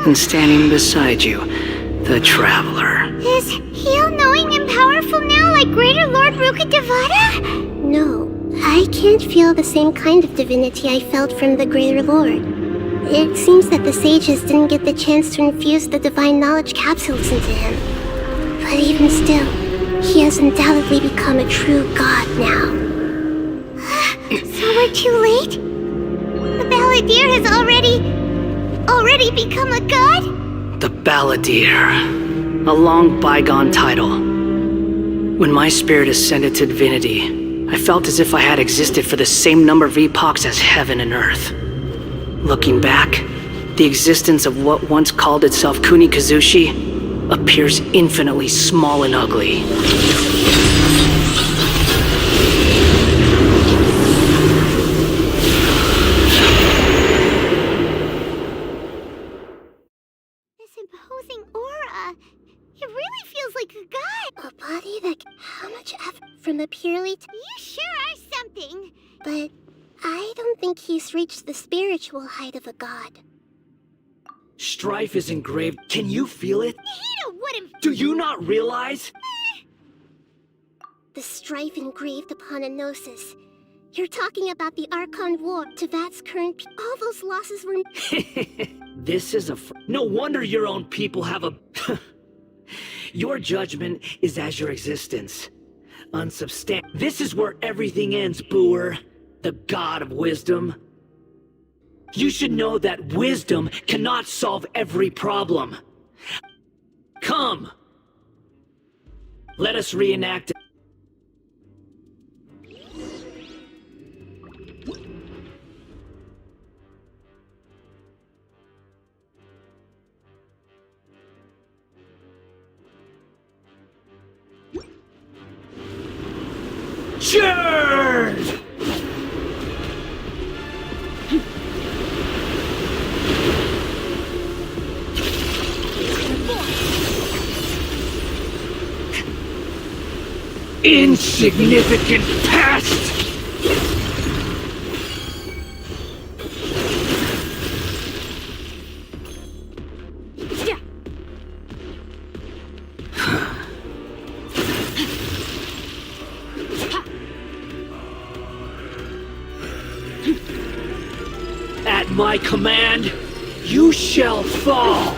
and standing beside you, the Traveler. Is he all-knowing and powerful now, like Greater Lord Rukkhadevata? No, I can't feel the same kind of divinity I felt from the Greater Lord. It seems that the sages didn't get the chance to infuse the divine knowledge capsules into him. But even still, he has undoubtedly become a true god now. So we're too late? The Balladeer has already become a god? The Balladeer. A long bygone title. When my spirit ascended to divinity, I felt as if I had existed for the same number of epochs as heaven and earth. Looking back, the existence of what once called itself Kunikazushi appears infinitely small and ugly. This imposing aura, it really feels like a god. A body that... How much effort from a purely... You sure are something. But I don't think he's reached the spiritual height of a god. Strife is engraved. Can you feel it? Nihito wouldn't... Do you not realize? The strife engraved upon a gnosis. You're talking about the Archon War, Tevat's current... All those losses were... This is a... No wonder your own people have a... Your judgment is as your existence. Unsubstantiated. This is where everything ends, Booer. The god of wisdom. You should know that wisdom cannot solve every problem. Come! Let us reenact... Cheers! Insignificant pest! At my command, you shall fall!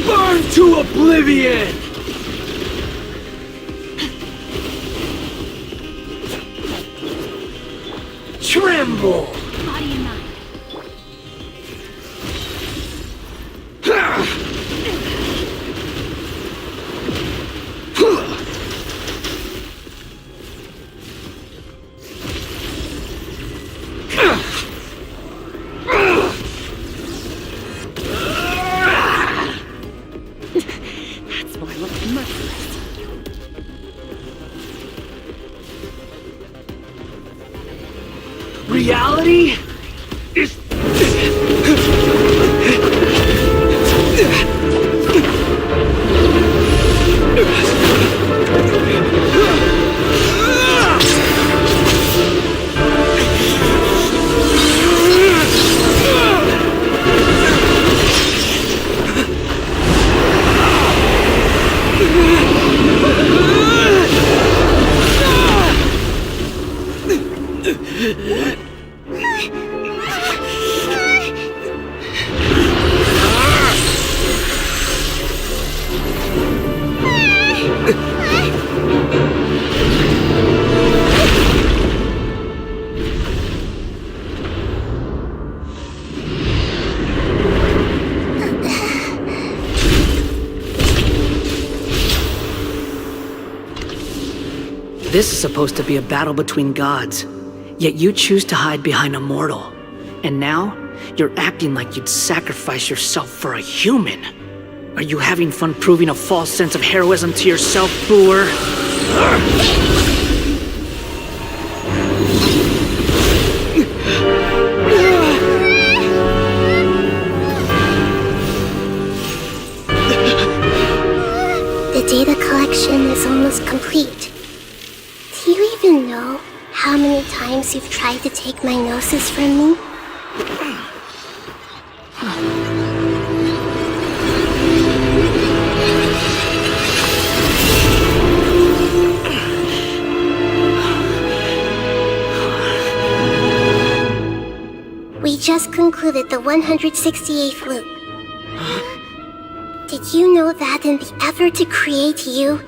Burn to oblivion! Tremble! Body and mind. That's why I look merciless. Reality is... This is supposed to be a battle between gods, yet you choose to hide behind a mortal. And now, you're acting like you'd sacrifice yourself for a human. Are you having fun proving a false sense of heroism to yourself, Booer? The data collection is almost complete. Do you even know how many times you've tried to take my gnosis from me? We just concluded the 168th loop. Did you know that in the effort to create you,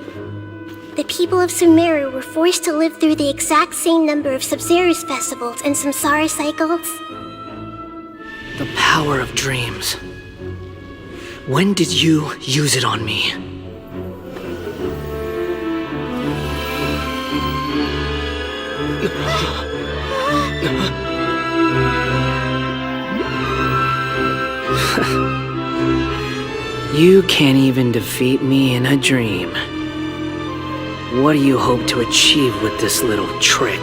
the people of Sumeru were forced to live through the exact same number of Sub-Zerus festivals and Samsara cycles? The power of dreams. When did you use it on me? You can't even defeat me in a dream. What do you hope to achieve with this little trick?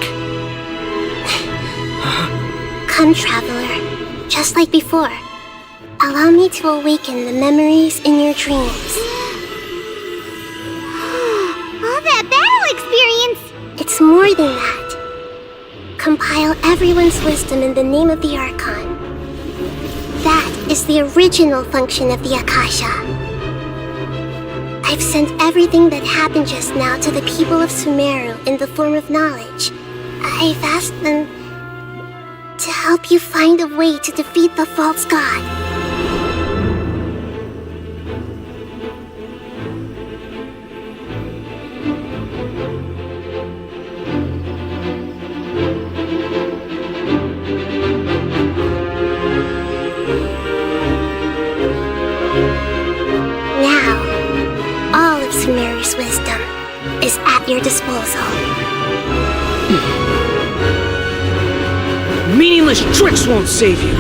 Come, Traveler. Just like before. Allow me to awaken the memories in your dreams. All that battle experience! It's more than that. Compile everyone's wisdom in the name of the Archon. That is the original function of the Akasha. I've sent everything that happened just now to the people of Sumeru in the form of knowledge. I've asked them to help you find a way to defeat the false god. Sumeru's wisdom is at your disposal. Meaningless tricks won't save you!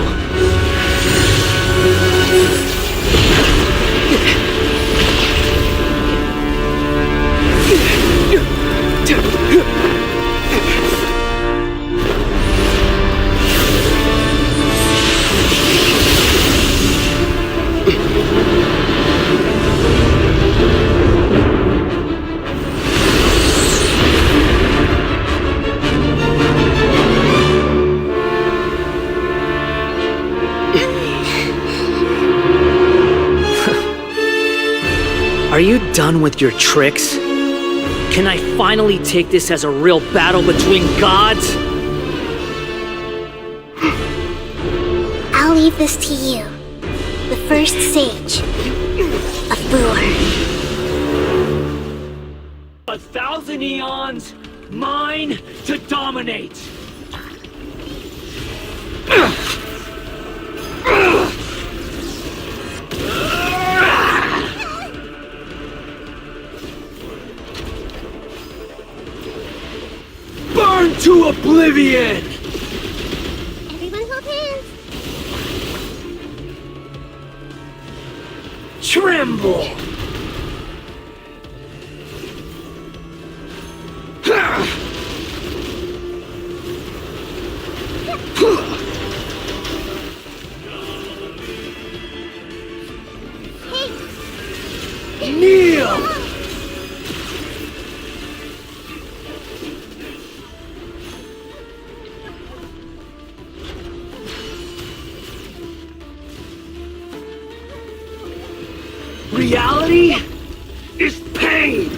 Are you done with your tricks? Can I finally take this as a real battle between gods? I'll leave this to you, the first sage of Booer. 1,000 eons, mine to dominate! Burn to oblivion! Everyone hold hands! Tremble! Kneel! Reality is pain!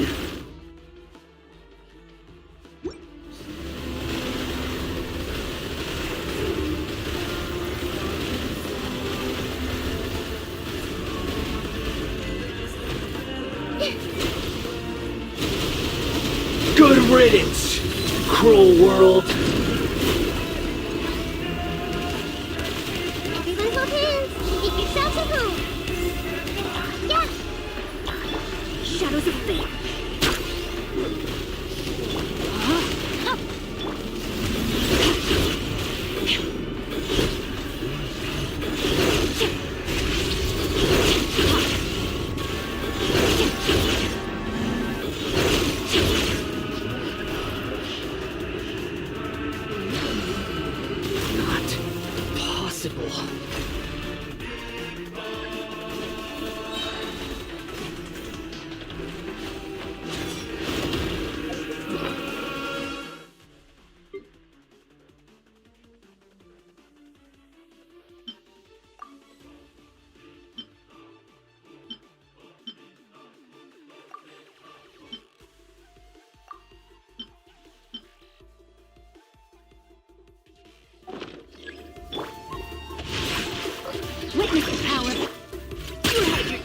Good riddance, cruel world. Everyone hold hands! Take yourselves home! Yeah! Shadows of fate!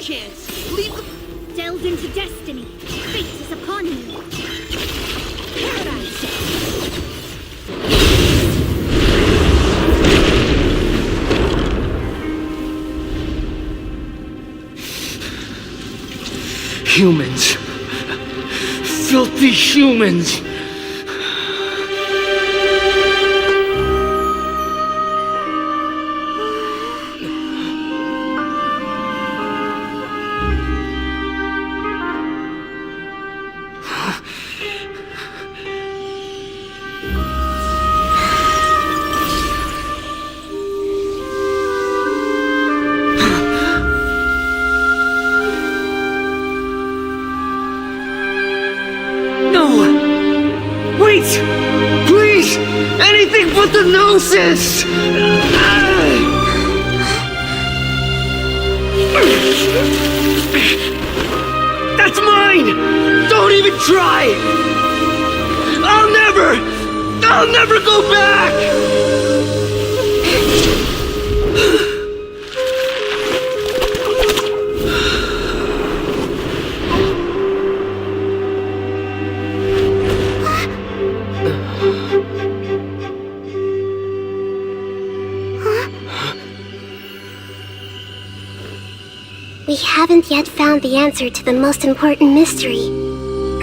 chance. Leave the... Delve into destiny. Fate is upon you. Paradise. Humans. Filthy humans. Wait! Please! Anything but the Gnosis! That's mine! Don't even try! I'll never go back! We haven't yet found the answer to the most important mystery.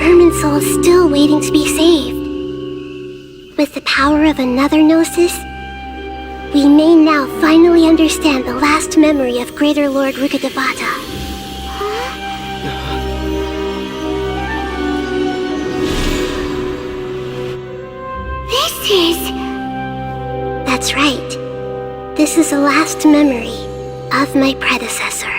Irminsul is still waiting to be saved. With the power of another Gnosis, we may now finally understand the last memory of Greater Lord Rukkhadevata. This is... That's right. This is the last memory of my predecessor.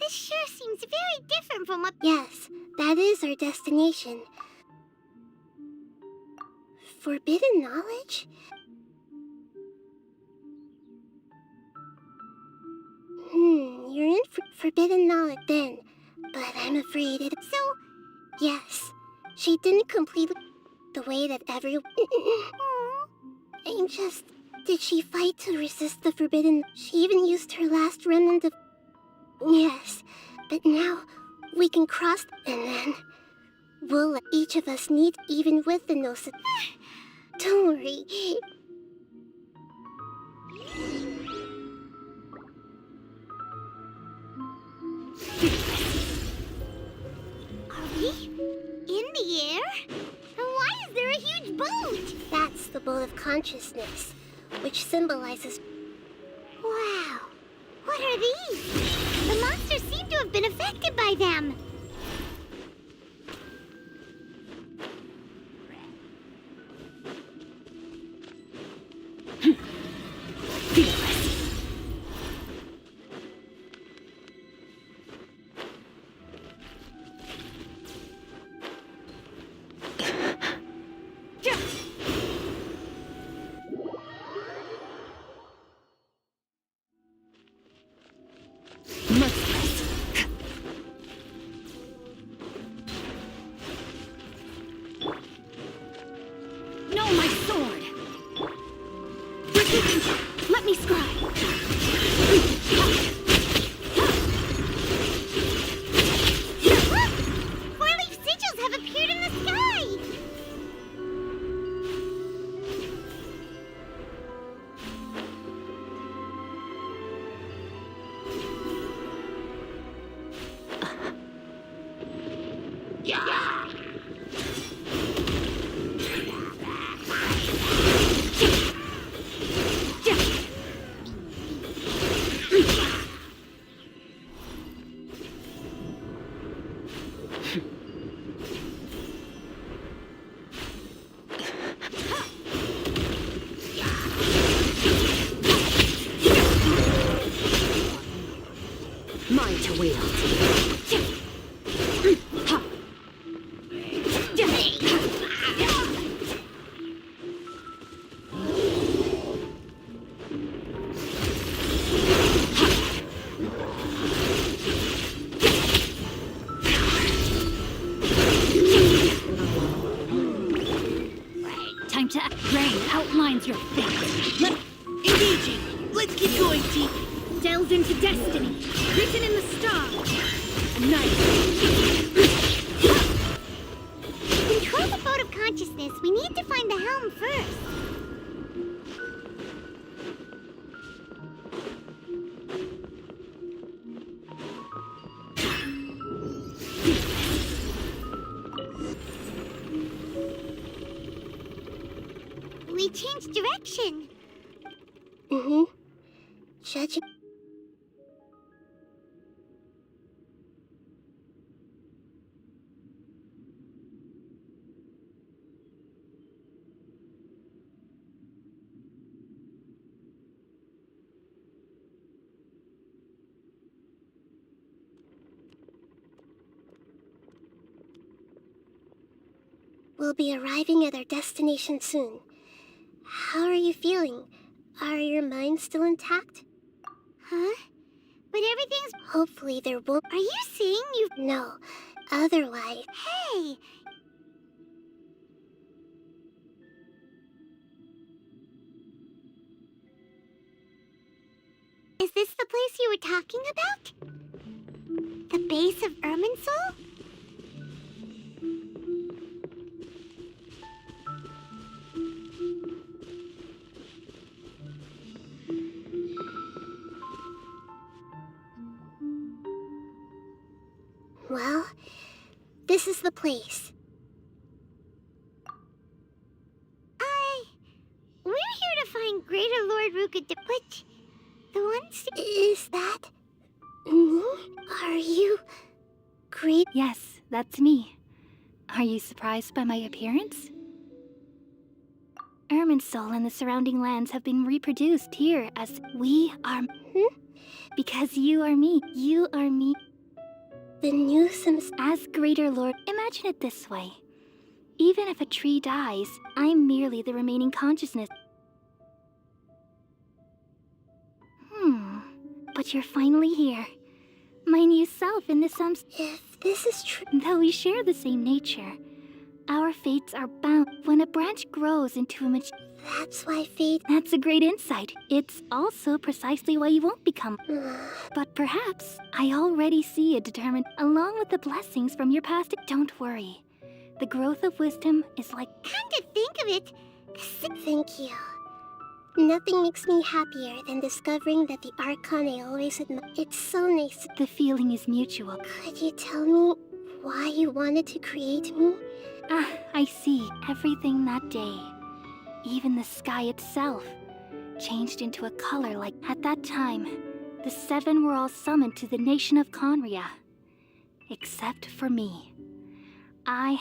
This sure seems very different from what... Yes, that is our destination. Forbidden knowledge? You're in forbidden knowledge then, but I'm afraid it... So... Yes, she didn't complete the way that everyone... I'm just... Did she fight to resist the forbidden... She even used her last remnant of... Yes, but now we can cross and then we'll let each of us meet even with the Gnosis. Don't worry. Are we in the air? And why is there a huge boat? That's the boat of consciousness, which symbolizes... Wow. What are these? The monsters seem to have been affected by them. determines your fate. Engaging! Let's keep going, T. Delves into destiny, written in the stars. Nice. Control the boat of consciousness. We need to find the helm first. We changed direction. Mm-hmm. Judging. We'll be arriving at our destination soon. How are you feeling? Are your minds still intact? Huh? But everything's... Hopefully there won't... Are you saying you... No. Otherwise... Hey! Is this the place you were talking about? The base of Irminsul? Well, this is the place. We're here to find Greater Lord Rukad, but the ones... Is that... me? Are you... great... Yes, that's me. Are you surprised by my appearance? Irminsul and the surrounding lands have been reproduced here as we are... Because you are me. You are me. The new Sims... As Greater Lord, imagine it this way. Even if a tree dies, I'm merely the remaining consciousness. But you're finally here. My new self in the Sums. If this is true... Though we share the same nature, our fates are bound. When a branch grows into a That's why fate... That's a great insight. It's also precisely why you won't become. But perhaps I already see a determined, along with the blessings from your past. Don't worry. The growth of wisdom is like... Come to think of it... Thank you. Nothing makes me happier than discovering that the Archon I always admired. It's so nice. The feeling is mutual. Could you tell me why you wanted to create me? I see. Everything that day, even the sky itself, changed into a color like... At that time, the seven were all summoned to the nation of Conria. Except for me. I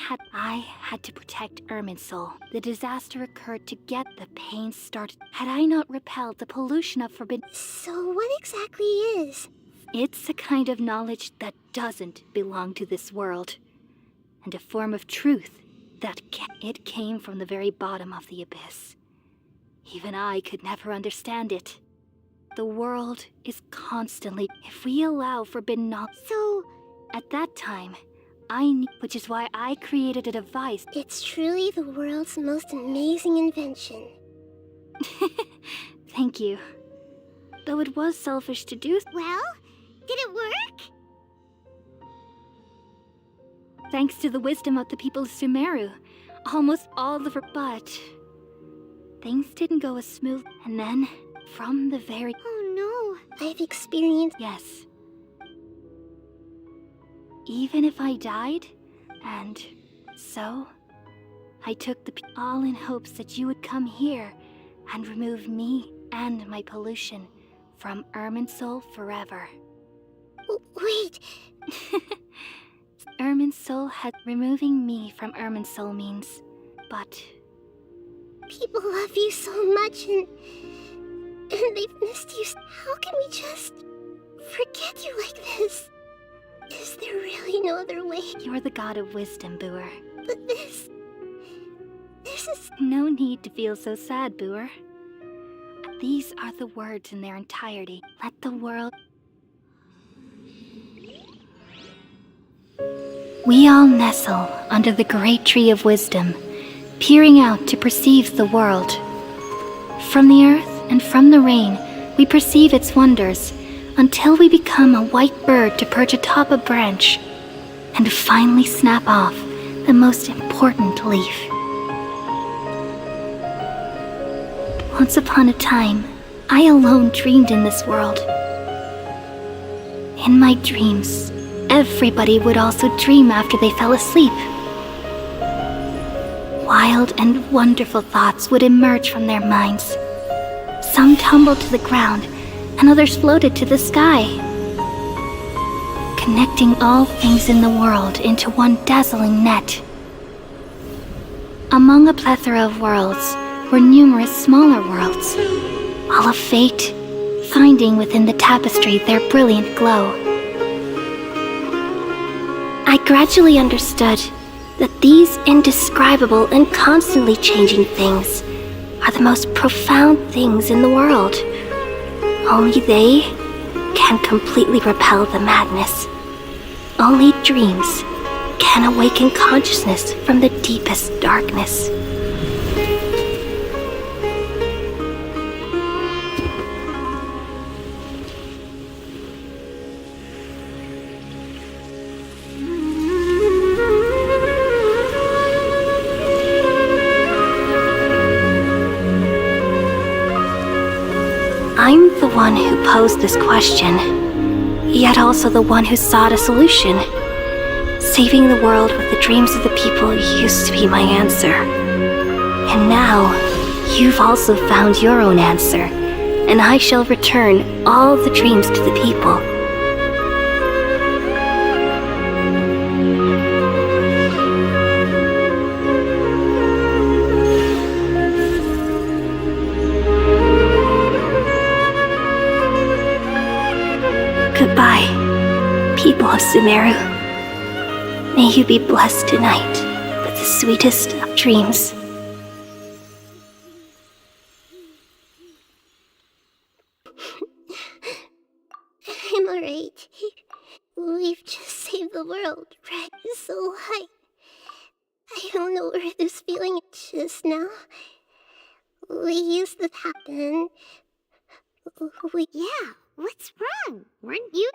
had to protect Irminsul. The disaster occurred to get the pain started. Had I not repelled the pollution of forbidden... So what exactly is? It's a kind of knowledge that doesn't belong to this world. And a form of truth that it came from the very bottom of the abyss. Even I could never understand it. The world is constantly... If we allow forbidden knowledge... So... At that time... I knew, which is why I created a device. It's truly the world's most amazing invention. Thank you. Though it was selfish to do. Well, did it work? Thanks to the wisdom of the people of Sumeru, almost all the... But things didn't go as smooth. And then, from the very... Oh no. I've experienced... Yes. Even if I died, and so, I took all in hopes that you would come here and remove me and my pollution from Irminsul forever. Wait! Irminsul had... Removing me from Irminsul means... But... People love you so much and they've missed you. How can we just forget you like this? Is there really no other way? You're the god of wisdom, Booer. But this is... No need to feel so sad, Booer. These are the words in their entirety. Let the world... We all nestle under the great tree of wisdom, peering out to perceive the world. From the earth and from the rain, we perceive its wonders, until we become a white bird to perch atop a branch, and finally snap off the most important leaf. Once upon a time, I alone dreamed in this world. In my dreams, everybody would also dream after they fell asleep. Wild and wonderful thoughts would emerge from their minds. Some tumbled to the ground, and others floated to the sky, connecting all things in the world into one dazzling net. Among a plethora of worlds were numerous smaller worlds, all of fate, finding within the tapestry their brilliant glow. I gradually understood that these indescribable and constantly changing things are the most profound things in the world. Only they can completely repel the madness. Only dreams can awaken consciousness from the deepest darkness. I'm the one who posed this question, yet also the one who sought a solution. Saving the world with the dreams of the people used to be my answer. And now, you've also found your own answer, and I shall return all the dreams to the people. Goodbye, people of Sumeru. May you be blessed tonight with the sweetest of dreams. I'm alright. We've just saved the world, right? So I don't know where this feeling is just now. We used to happen. Yeah, what's wrong? Weren't you?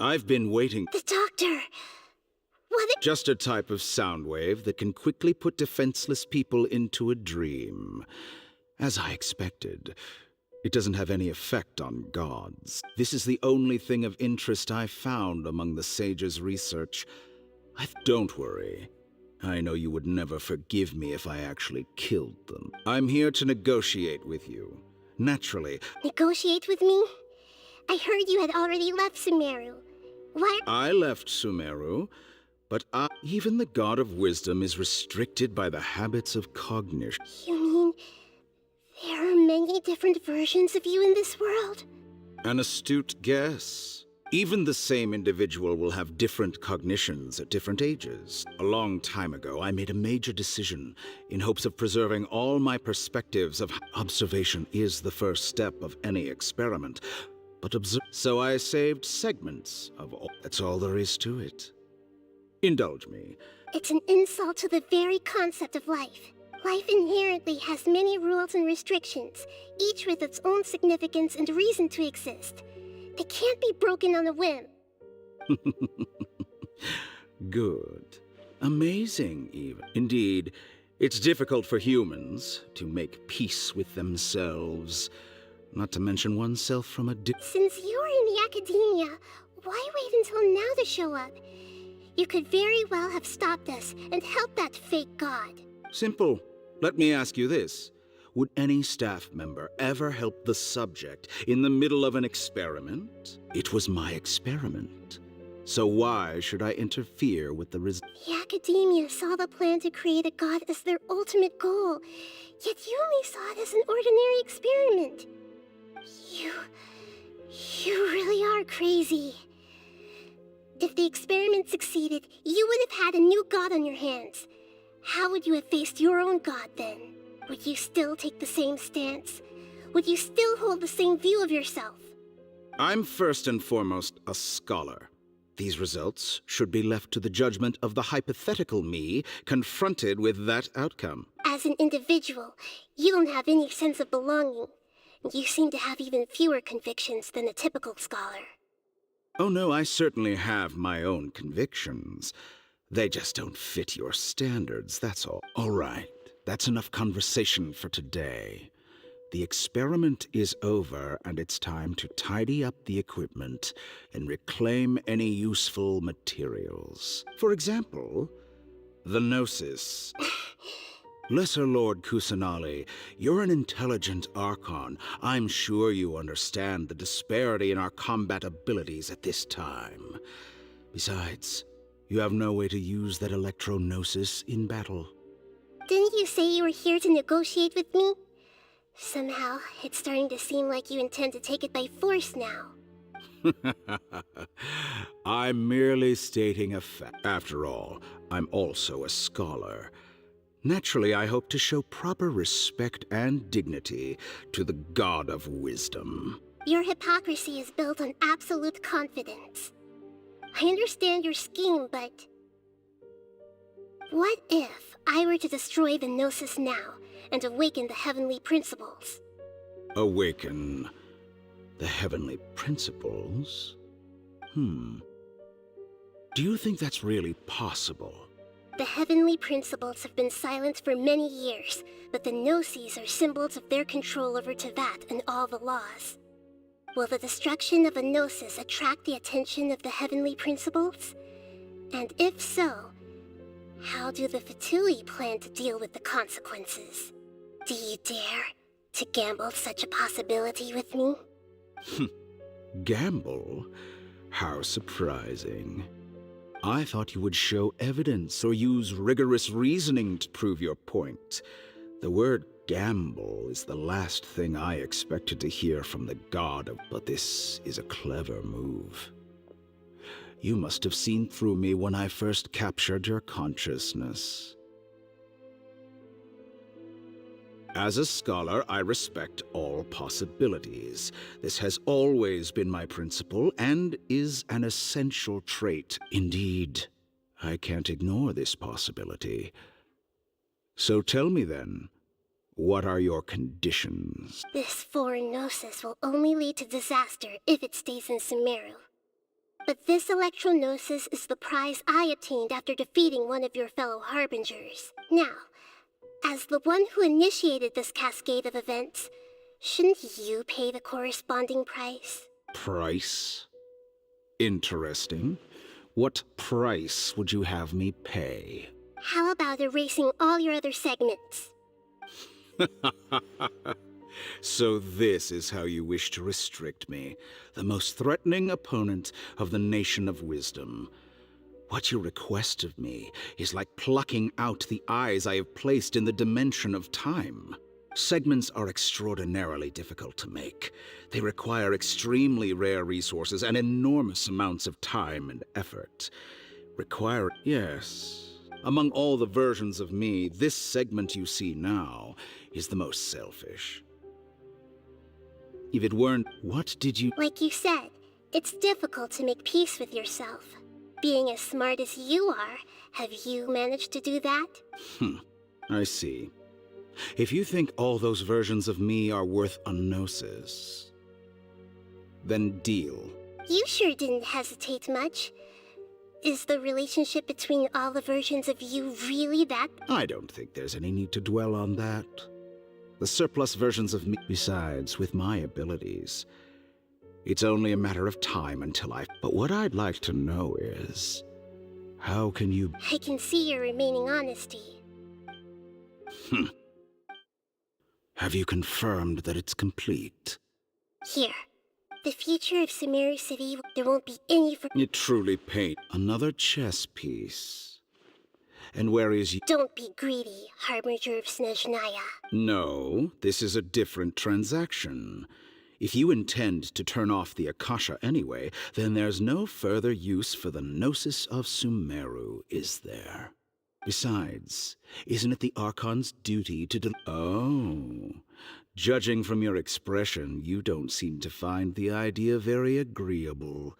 I've been waiting. The doctor! What? Just a type of sound wave that can quickly put defenseless people into a dream. As I expected, it doesn't have any effect on gods. This is the only thing of interest I've found among the sage's research. Don't worry. I know you would never forgive me if I actually killed them. I'm here to negotiate with you. Naturally. Negotiate with me? I heard you had already left Sumeru. Why? I left Sumeru, but even the god of wisdom is restricted by the habits of cognition. You mean there are many different versions of you in this world? An astute guess. Even the same individual will have different cognitions at different ages. A long time ago, I made a major decision in hopes of preserving all my perspectives of observation is the first step of any experiment. But so I saved segments of all. That's all there is to it. Indulge me. It's an insult to the very concept of life. Life inherently has many rules and restrictions, each with its own significance and reason to exist. They can't be broken on a whim. Good. Amazing, even. Indeed, it's difficult for humans to make peace with themselves. Not to mention oneself from a Since you're in the academia, why wait until now to show up? You could very well have stopped us and helped that fake god. Simple. Let me ask you this. Would any staff member ever help the subject in the middle of an experiment? It was my experiment. So why should I interfere with the The academia saw the plan to create a god as their ultimate goal, yet you only saw it as an ordinary experiment. You... you really are crazy. If the experiment succeeded, you would have had a new god on your hands. How would you have faced your own god then? Would you still take the same stance? Would you still hold the same view of yourself? I'm first and foremost a scholar. These results should be left to the judgment of the hypothetical me confronted with that outcome. As an individual, you don't have any sense of belonging. You seem to have even fewer convictions than a typical scholar. Oh no, I certainly have my own convictions. They just don't fit your standards, that's all. All right, that's enough conversation for today. The experiment is over, and it's time to tidy up the equipment and reclaim any useful materials. For example, the Gnosis. Lesser Lord Kusanali, you're an intelligent Archon. I'm sure you understand the disparity in our combat abilities at this time. Besides, you have no way to use that Electro-Gnosis in battle. Didn't you say you were here to negotiate with me? Somehow, it's starting to seem like you intend to take it by force now. I'm merely stating a fact. After all, I'm also a scholar. Naturally, I hope to show proper respect and dignity to the God of Wisdom. Your hypocrisy is built on absolute confidence. I understand your scheme, but... what if I were to destroy the Gnosis now and awaken the heavenly principles? Awaken the heavenly principles? Do you think that's really possible? The heavenly principles have been silent for many years, but the Gnosis are symbols of their control over Tevat and all the laws. Will the destruction of a Gnosis attract the attention of the heavenly principles? And if so, how do the Fatui plan to deal with the consequences? Do you dare to gamble such a possibility with me? Gamble? How surprising. I thought you would show evidence or use rigorous reasoning to prove your point. The word gamble is the last thing I expected to hear from the god of... But this is a clever move. You must have seen through me when I first captured your consciousness. As a scholar, I respect all possibilities. This has always been my principle and is an essential trait. Indeed, I can't ignore this possibility. So tell me then, what are your conditions? This foreign Gnosis will only lead to disaster if it stays in Sumeru. But this Electro-Gnosis is the prize I obtained after defeating one of your fellow Harbingers. Now, as the one who initiated this cascade of events, shouldn't you pay the corresponding price? Price? Interesting. What price would you have me pay? How about erasing all your other segments? So this is how you wish to restrict me, the most threatening opponent of the Nation of Wisdom. What you request of me is like plucking out the eyes I have placed in the dimension of time. Segments are extraordinarily difficult to make. They require extremely rare resources and enormous amounts of time and effort. Yes. Among all the versions of me, this segment you see now is the most selfish. If it weren't, what did you... Like you said, it's difficult to make peace with yourself. Being as smart as you are, have you managed to do that? I see. If you think all those versions of me are worth a gnosis, then deal. You sure didn't hesitate much. Is the relationship between all the versions of you really that? I don't think there's any need to dwell on that. The surplus versions of me... Besides, with my abilities, it's only a matter of time until I... But what I'd like to know is, how can you... I can see your remaining honesty. Have you confirmed that it's complete? Here. The future of Sumeru City, there won't be any for... It truly paint another chess piece. And where is you... Don't be greedy, Harbinger of Snezhnaya. No, this is a different transaction. If you intend to turn off the Akasha anyway, then there's no further use for the Gnosis of Sumeru, is there? Besides, isn't it the Archon's duty to Oh. Judging from your expression, you don't seem to find the idea very agreeable.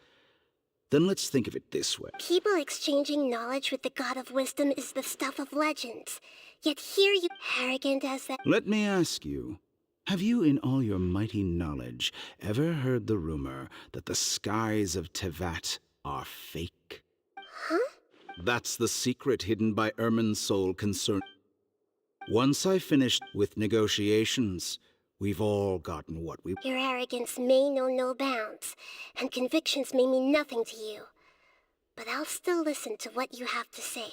Then let's think of it this way. People exchanging knowledge with the God of Wisdom is the stuff of legends. Yet here you, arrogant as that. Let me ask you, have you in all your mighty knowledge ever heard the rumor that the skies of Tevat are fake? Huh? That's the secret hidden by Ermin's soul concern. Once I finished with negotiations, we've all gotten what we... Your arrogance may know no bounds, and convictions may mean nothing to you. But I'll still listen to what you have to say.